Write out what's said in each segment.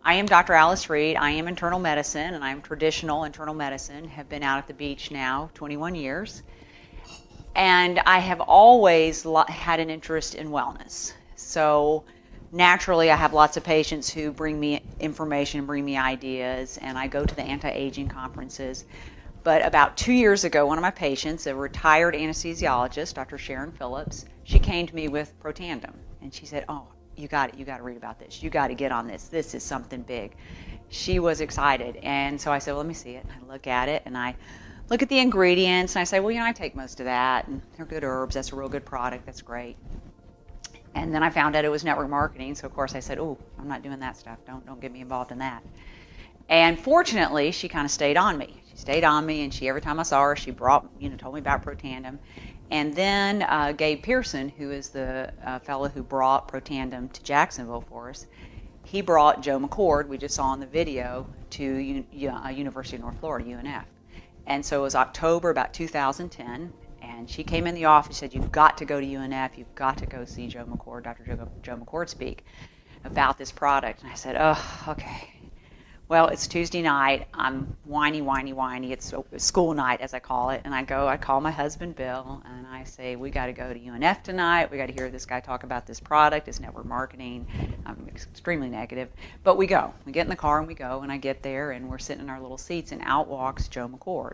I am Dr. Alice Reed. I am internal medicine, and I'm traditional internal medicine. Have been out at the beach now 21 years. And I have always had an interest in wellness. So naturally, I have lots of patients who bring me information, bring me ideas, and I go to the anti-aging conferences. But about 2 years ago, one of my patients, a retired anesthesiologist, Dr. Sharon Phillips, she came to me with Protandim. And she said, oh, you got to read about this. You got to get on this. This is something big. She was excited. And so I said, well, let me see it. And I look at it, and I look at the ingredients, and I say, well, I take most of that, and they're good herbs. That's a real good product. That's great. And then I found out it was network marketing. So, of course, I said, oh, I'm not doing that stuff. Don't get me involved in that. And fortunately, she kind of stayed on me. She stayed on me, and every time I saw her, she told me about Protandim. And then Gabe Pearson, who is the fellow who brought Protandim to Jacksonville for us, he brought Joe McCord, we just saw in the video, to University of North Florida, UNF. And so it was October about 2010, and she came in the office and said, you've got to go to UNF, you've got to go see Joe McCord, Dr. Joe McCord speak about this product. And I said, oh, okay. Well, it's Tuesday night. I'm whiny. It's school night, as I call it. And I call my husband, Bill, and I say, we got to go to UNF tonight. We got to hear this guy talk about this product, his network marketing. I'm extremely negative. But we go. We get in the car and we go. And I get there, and we're sitting in our little seats, and out walks Joe McCord.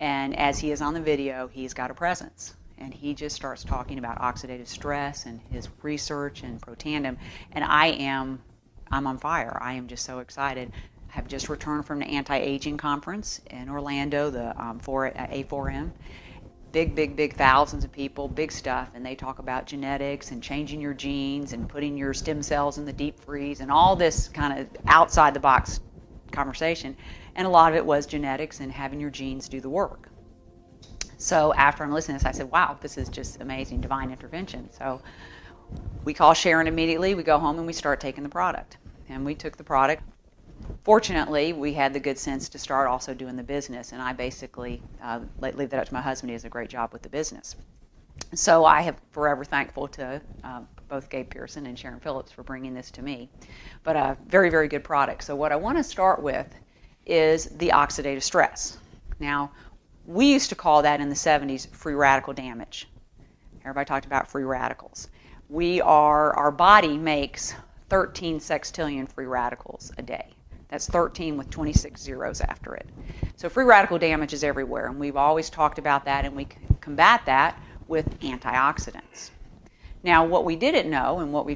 And as he is on the video, he's got a presence. And he just starts talking about oxidative stress and his research and Protandim. And I'm on fire. I am just so excited. Have just returned from the anti-aging conference in Orlando, the A4M. Big thousands of people, big stuff, and they talk about genetics and changing your genes and putting your stem cells in the deep freeze and all this kind of outside the box conversation. And a lot of it was genetics and having your genes do the work. So after I'm listening to this, I said, wow, this is just amazing, divine intervention. So we call Sharon immediately, we go home and we start taking the product. And we took the product. Fortunately, we had the good sense to start also doing the business, and I basically leave that up to my husband. He does a great job with the business. So I have forever thankful to both Gabe Pearson and Sharon Phillips for bringing this to me. But a very, very good product. So what I want to start with is the oxidative stress. Now, we used to call that in the 70s free radical damage. Everybody talked about free radicals. Our body makes 13 sextillion free radicals a day. That's 13 with 26 zeros after it. So free radical damage is everywhere, and we've always talked about that, and we combat that with antioxidants. Now, what we didn't know, and what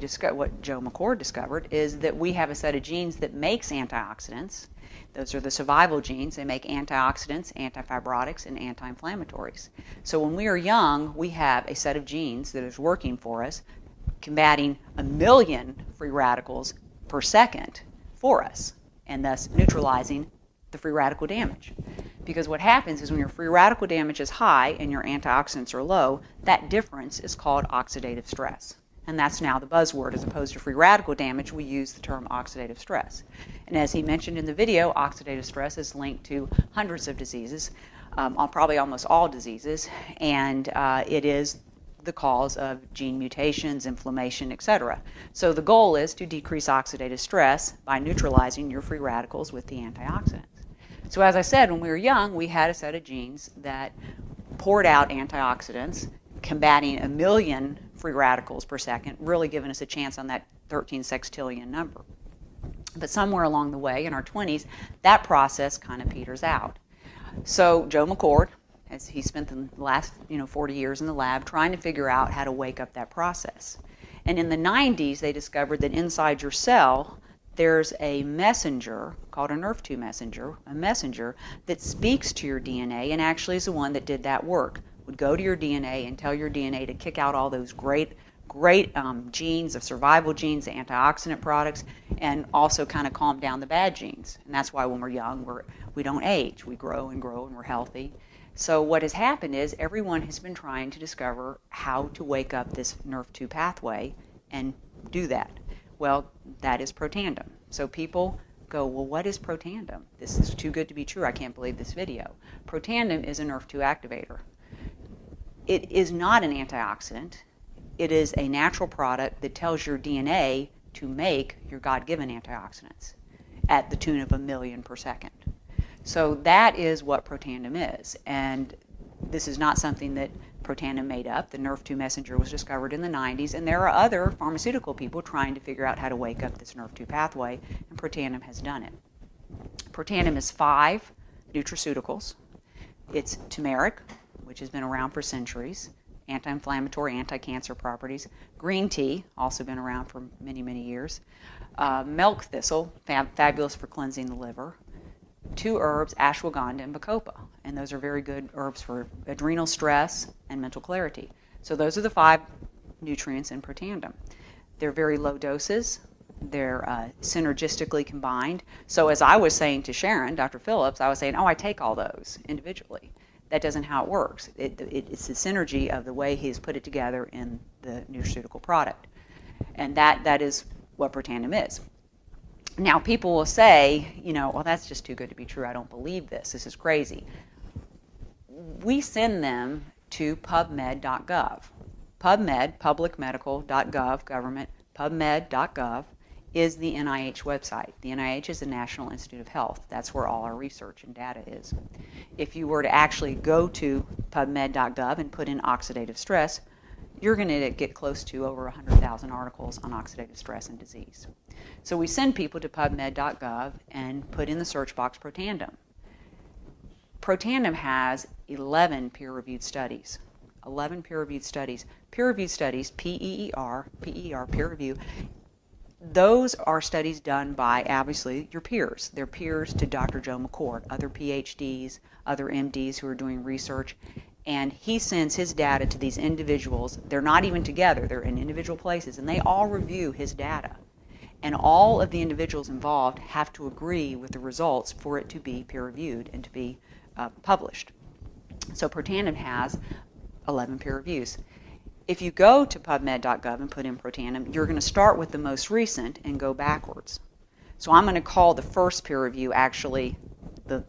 Joe McCord discovered, is that we have a set of genes that makes antioxidants. Those are the survival genes. They make antioxidants, antifibrotics, and anti-inflammatories. So when we are young, we have a set of genes that is working for us, combating 1 million free radicals per second for us, and thus neutralizing the free radical damage. Because what happens is when your free radical damage is high and your antioxidants are low, that difference is called oxidative stress. And that's now the buzzword. As opposed to free radical damage, we use the term oxidative stress. And as he mentioned in the video, oxidative stress is linked to hundreds of diseases, probably almost all diseases, and it is the cause of gene mutations, inflammation, etc. So the goal is to decrease oxidative stress by neutralizing your free radicals with the antioxidants. So as I said, when we were young, we had a set of genes that poured out antioxidants, combating 1 million free radicals per second, really giving us a chance on that 13 sextillion number. But somewhere along the way, in our 20s, that process kind of peters out. So Joe McCord, as he spent the last 40 years in the lab trying to figure out how to wake up that process. And in the 90s, they discovered that inside your cell, there's a messenger called a NRF2 messenger, a messenger that speaks to your DNA and actually is the one that did that work. Would go to your DNA and tell your DNA to kick out all those great genes, of survival genes, the antioxidant products, and also kind of calm down the bad genes. And that's why when we're young, we don't age. We grow and we're healthy. So what has happened is everyone has been trying to discover how to wake up this NRF2 pathway and do that. Well, that is Protandim. So people go, well, what is Protandim? This is too good to be true. I can't believe this video. Protandim is a NRF2 activator. It is not an antioxidant. It is a natural product that tells your DNA to make your God-given antioxidants. at the tune of 1 million per second. So that is what Protandim is. And this is not something that Protandim made up. The Nerf2 messenger was discovered in the 90s, and there are other pharmaceutical people trying to figure out how to wake up this Nerf2 pathway, and Protandim has done it. Protandim is 5 nutraceuticals. It's turmeric, which has been around for centuries, anti-inflammatory, anti-cancer properties. Green tea, also been around for many, many years. Milk thistle, fabulous for cleansing the liver. 2 herbs, ashwagandha and bacopa, and those are very good herbs for adrenal stress and mental clarity. So those are the 5 nutrients in Protandim. They're very low doses. They're synergistically combined. So as I was saying to Sharon, Dr. Phillips, I was saying, I take all those individually. That isn't how it works. It's the synergy of the way he's put it together in the nutraceutical product. And that is what Protandim is. Now, people will say, well, that's just too good to be true. I don't believe this. This is crazy. We send them to pubmed.gov. PubMed, publicmedical.gov, government, pubmed.gov is the NIH website. The NIH is the National Institute of Health. That's where all our research and data is. If you were to actually go to pubmed.gov and put in oxidative stress, you're going to get close to over 100,000 articles on oxidative stress and disease. So we send people to pubmed.gov and put in the search box Protandim. Protandim has 11 peer-reviewed studies. 11 peer-reviewed studies. Peer-reviewed studies, P-E-E-R, peer review, those are studies done by, obviously, your peers. They're peers to Dr. Joe McCord, other PhDs, other MDs who are doing research, and he sends his data to these individuals. They're not even together. They're in individual places, and they all review his data. And all of the individuals involved have to agree with the results for it to be peer-reviewed and to be published. So Protandim has 11 peer reviews. If you go to pubmed.gov and put in Protandim, you're going to start with the most recent and go backwards. So I'm going to call the first peer review actually the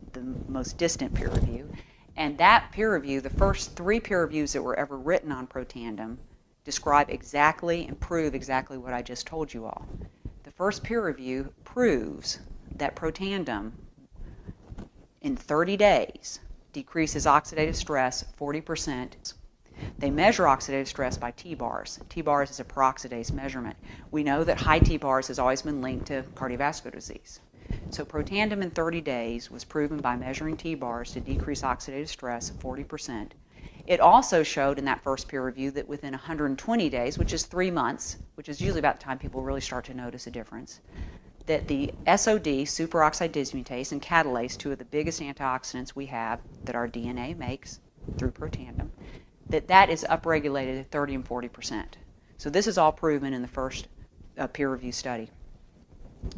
most distant peer review. And that peer review, the first 3 peer reviews that were ever written on Protandim, describe exactly and prove exactly what I just told you all. The first peer review proves that Protandim in 30 days decreases oxidative stress 40%. They measure oxidative stress by T-bars. T-bars is a peroxidase measurement. We know that high T-bars has always been linked to cardiovascular disease. So Protandim in 30 days was proven by measuring T-bars to decrease oxidative stress 40%. It also showed in that first peer review that within 120 days, which is 3 months, which is usually about the time people really start to notice a difference, that the SOD, superoxide dismutase, and catalase, 2 of the biggest antioxidants we have that our DNA makes through Protandim, that is upregulated at 30 and 40%. So this is all proven in the first peer review study.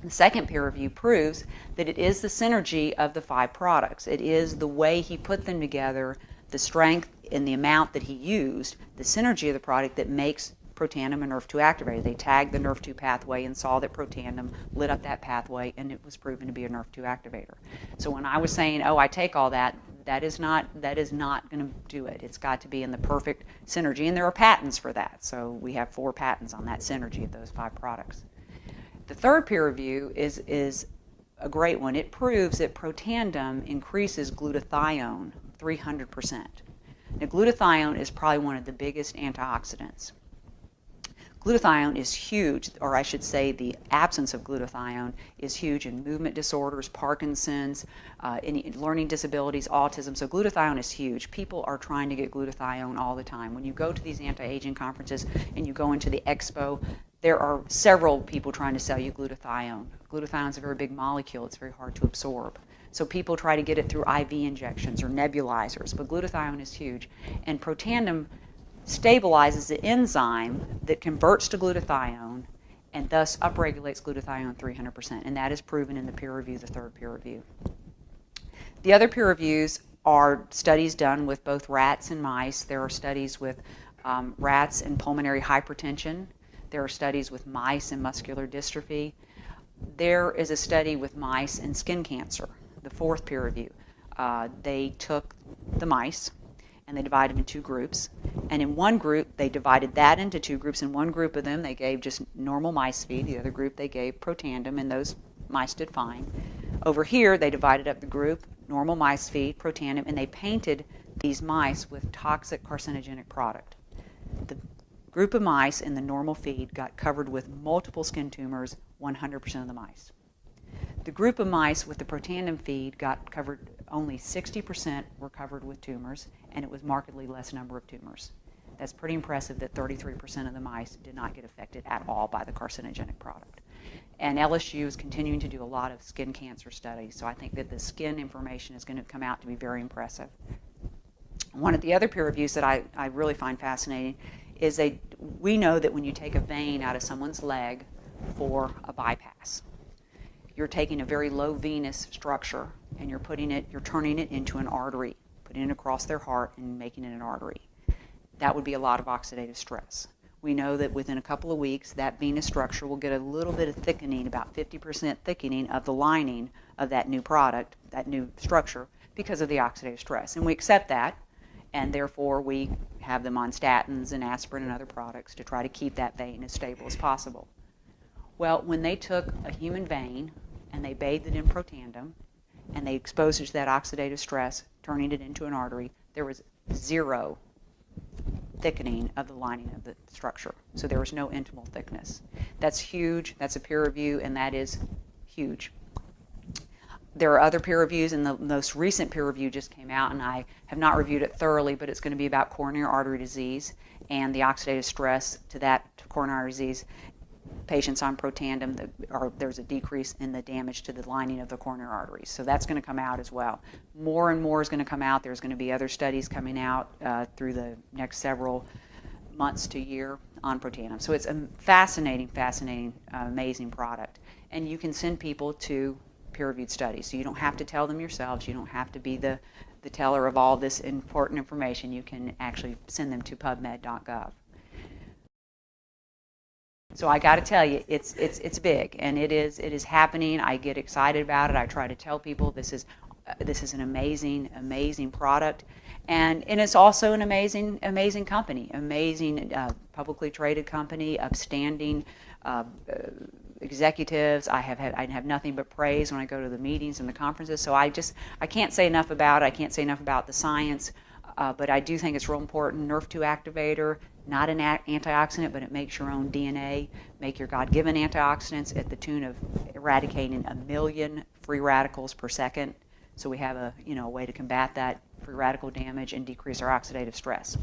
The second peer review proves that it is the synergy of the 5 products. It is the way he put them together, the strength and the amount that he used, the synergy of the product that makes Protandim a Nerf2 activator. They tagged the Nerf2 pathway and saw that Protandim lit up that pathway, and it was proven to be a Nerf2 activator. So when I was saying, I take all that, that is not going to do it. It's got to be in the perfect synergy, and there are patents for that. So we have 4 patents on that synergy of those 5 products. The third peer review is a great one. It proves that Protandim increases glutathione 300%. Now, glutathione is probably one of the biggest antioxidants. Glutathione is huge, or I should say the absence of glutathione is huge in movement disorders, Parkinson's, any learning disabilities, autism. So glutathione is huge. People are trying to get glutathione all the time. When you go to these anti-aging conferences and you go into the expo, there are several people trying to sell you glutathione. Glutathione is a very big molecule. It's very hard to absorb. So people try to get it through IV injections or nebulizers, but glutathione is huge. And Protandim stabilizes the enzyme that converts to glutathione and thus upregulates glutathione 300%. And that is proven in the peer review, the third peer review. The other peer reviews are studies done with both rats and mice. There are studies with rats and pulmonary hypertension. There are studies with mice and muscular dystrophy. There is a study with mice and skin cancer, the fourth peer review. They took the mice and they divided them in 2 groups. And in one group, they divided that into 2 groups. In one group of them, they gave just normal mice feed. The other group, they gave Protandim, and those mice did fine. Over here, they divided up the group, normal mice feed, Protandim, and they painted these mice with toxic carcinogenic product. The group of mice in the normal feed got covered with multiple skin tumors, 100% of the mice. The group of mice with the Protandim feed got covered, only 60% were covered with tumors, and it was markedly less number of tumors. That's pretty impressive that 33% of the mice did not get affected at all by the carcinogenic product. And LSU is continuing to do a lot of skin cancer studies, so I think that the skin information is going to come out to be very impressive. One of the other peer reviews that I really find fascinating is we know that when you take a vein out of someone's leg for a bypass, you're taking a very low venous structure and you're turning it into an artery, putting it across their heart and making it an artery. That would be a lot of oxidative stress. We know that within a couple of weeks, that venous structure will get a little bit of thickening, about 50% thickening of the lining of that new product, that new structure, because of the oxidative stress. And we accept that, and therefore we have them on statins and aspirin and other products to try to keep that vein as stable as possible. Well, when they took a human vein and they bathed it in Protandim and they exposed it to that oxidative stress, turning it into an artery, there was zero thickening of the lining of the structure. So there was no intimal thickness. That's huge. That's a peer review, and that is huge. There are other peer reviews, and the most recent peer review just came out, and I have not reviewed it thoroughly, but it's going to be about coronary artery disease and the oxidative stress to coronary artery disease. Patients on Protandim, there's a decrease in the damage to the lining of the coronary arteries. So that's going to come out as well. More and more is going to come out. There's going to be other studies coming out through the next several months to year on Protandim. So it's a fascinating, amazing product. And you can send people to peer-reviewed studies. So you don't have to tell them yourselves. You don't have to be the teller of all this important information. You can actually send them to pubmed.gov. So I got to tell you, it's big, and it is happening. I get excited about it. I try to tell people this is an amazing product, and it's also an amazing company, amazing publicly traded company, upstanding executives. I have nothing but praise when I go to the meetings and the conferences. So I can't say enough about it. I can't say enough about the science, but I do think it's real important. NRF2 activator. Not an antioxidant, but it makes your own DNA, make your God-given antioxidants at the tune of eradicating 1 million free radicals per second. So we have a way to combat that free radical damage and decrease our oxidative stress.